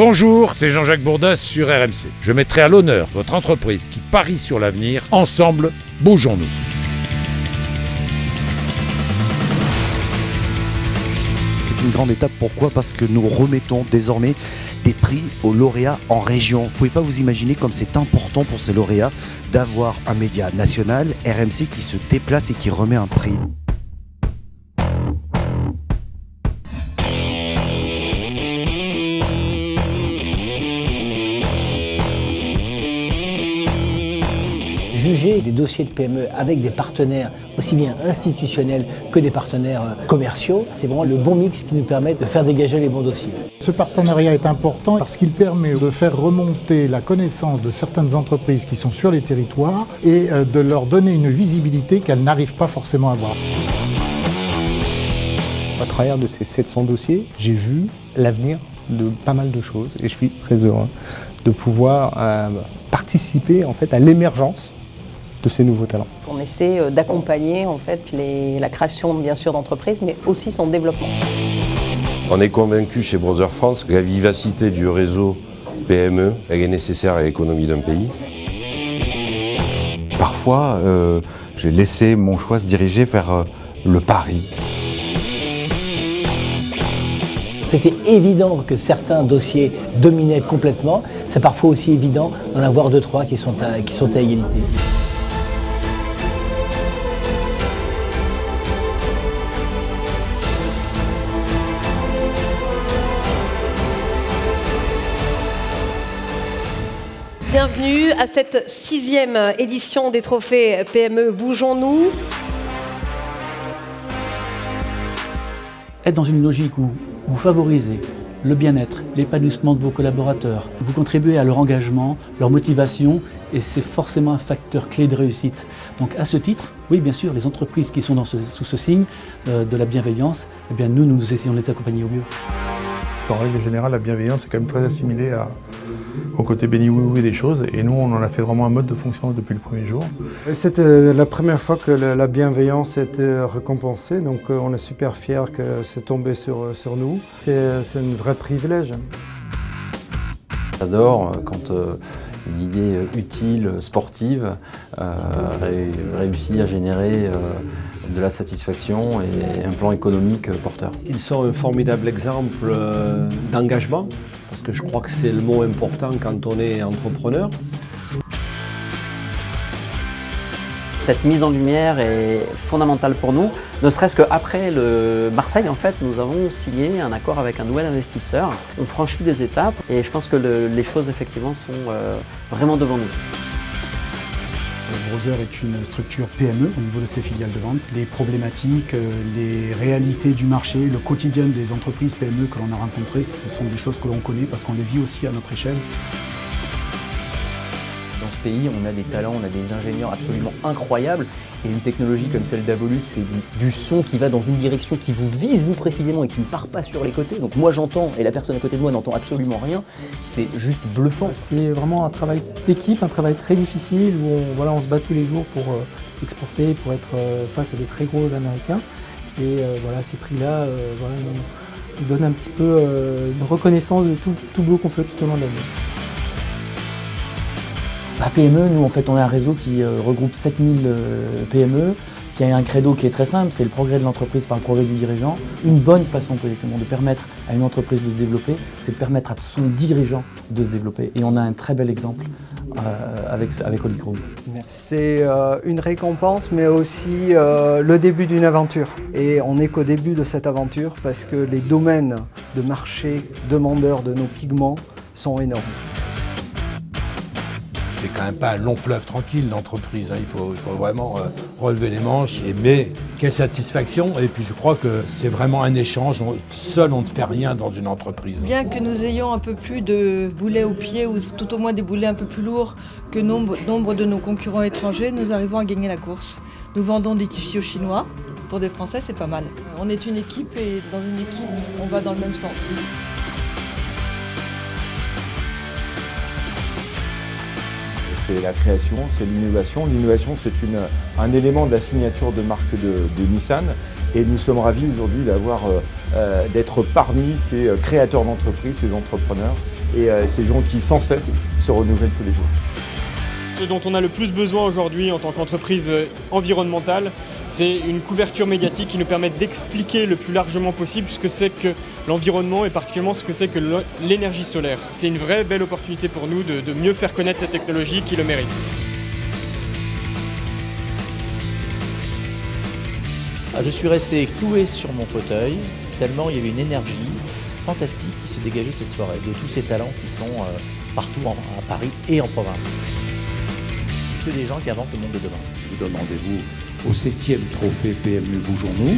Bonjour, c'est Jean-Jacques Bourdas sur RMC. Je mettrai à l'honneur votre entreprise qui parie sur l'avenir. Ensemble, bougeons-nous. C'est une grande étape, pourquoi ? Parce que nous remettons désormais des prix aux lauréats en région. Vous ne pouvez pas vous imaginer comme c'est important pour ces lauréats d'avoir un média national, RMC, qui se déplace et qui remet un prix. Juger les dossiers de PME avec des partenaires aussi bien institutionnels que des partenaires commerciaux, c'est vraiment le bon mix qui nous permet de faire dégager les bons dossiers. Ce partenariat est important parce qu'il permet de faire remonter la connaissance de certaines entreprises qui sont sur les territoires et de leur donner une visibilité qu'elles n'arrivent pas forcément à avoir. À travers de ces 700 dossiers, j'ai vu l'avenir de pas mal de choses et je suis très heureux de pouvoir participer en fait à l'émergence de ces nouveaux talents. On essaie d'accompagner en fait la création bien sûr d'entreprises, mais aussi son développement. On est convaincu chez Brother France que la vivacité du réseau PME, elle est nécessaire à l'économie d'un pays. Parfois, j'ai laissé mon choix se diriger vers le pari. C'était évident que certains dossiers dominaient complètement. C'est parfois aussi évident d'en avoir 2-3 qui sont à égalité. Bienvenue à cette 6e édition des trophées PME Bougeons-nous. Être dans une logique où vous favorisez le bien-être, l'épanouissement de vos collaborateurs, vous contribuez à leur engagement, leur motivation, et c'est forcément un facteur clé de réussite. Donc à ce titre, oui bien sûr, les entreprises qui sont sous ce signe de la bienveillance, eh bien nous essayons de les accompagner au mieux. En règle générale, la bienveillance est quand même très assimilée au côté béni oui des choses, et nous on en a fait vraiment un mode de fonction depuis le premier jour. C'était la première fois que la bienveillance était récompensée, donc on est super fiers que c'est tombé sur nous. C'est un vrai privilège. J'adore quand une idée utile, sportive, réussit à générer de la satisfaction et un plan économique porteur. Ils sont un formidable exemple d'engagement, parce que je crois que c'est le mot important quand on est entrepreneur. Cette mise en lumière est fondamentale pour nous, ne serait-ce qu'après le Marseille, en fait, nous avons signé un accord avec un nouvel investisseur. On franchit des étapes et je pense que les choses, effectivement, sont vraiment devant nous. Brother est une structure PME au niveau de ses filiales de vente. Les problématiques, les réalités du marché, le quotidien des entreprises PME que l'on a rencontrées, ce sont des choses que l'on connaît parce qu'on les vit aussi à notre échelle. Dans ce pays, on a des talents, on a des ingénieurs absolument incroyables. Et une technologie comme celle d'Avolut, c'est du son qui va dans une direction qui vous vise vous précisément et qui ne part pas sur les côtés. Donc moi j'entends et la personne à côté de moi n'entend absolument rien. C'est juste bluffant. C'est vraiment un travail d'équipe, un travail très difficile où on se bat tous les jours pour exporter, pour être face à des très gros Américains. Et ces prix-là nous donnent un petit peu une reconnaissance de tout le boulot qu'on fait tout au long de l'année. La PME, nous en fait on est un réseau qui regroupe 7000 PME, qui a un credo qui est très simple, c'est le progrès de l'entreprise par le progrès du dirigeant. Une bonne façon politiquement de permettre à une entreprise de se développer, c'est de permettre à son dirigeant de se développer. Et on a un très bel exemple avec Holy Group. C'est une récompense mais aussi le début d'une aventure. Et on n'est qu'au début de cette aventure parce que les domaines de marché demandeurs de nos pigments sont énormes. C'est quand même pas un long fleuve tranquille l'entreprise, il faut vraiment relever les manches. Mais quelle satisfaction, et puis je crois que c'est vraiment un échange, seul on ne fait rien dans une entreprise. Bien que nous ayons un peu plus de boulets aux pieds, ou tout au moins des boulets un peu plus lourds que nombre de nos concurrents étrangers, nous arrivons à gagner la course. Nous vendons des tissus aux Chinois, pour des Français c'est pas mal. On est une équipe et dans une équipe on va dans le même sens. C'est la création, c'est l'innovation. L'innovation, c'est un élément de la signature de marque de Nissan. Et nous sommes ravis aujourd'hui d'être parmi ces créateurs d'entreprises, ces entrepreneurs et ces gens qui sans cesse se renouvellent tous les jours. Ce dont on a le plus besoin aujourd'hui en tant qu'entreprise environnementale, c'est une couverture médiatique qui nous permette d'expliquer le plus largement possible ce que c'est que l'environnement et particulièrement ce que c'est que l'énergie solaire. C'est une vraie belle opportunité pour nous de mieux faire connaître cette technologie qui le mérite. Je suis resté cloué sur mon fauteuil, tellement il y avait une énergie fantastique qui se dégageait de cette soirée, de tous ces talents qui sont partout à Paris et en province. Que des gens qui inventent le monde de demain. Je vous donne rendez-vous au 7e trophée PME Bougeons-nous.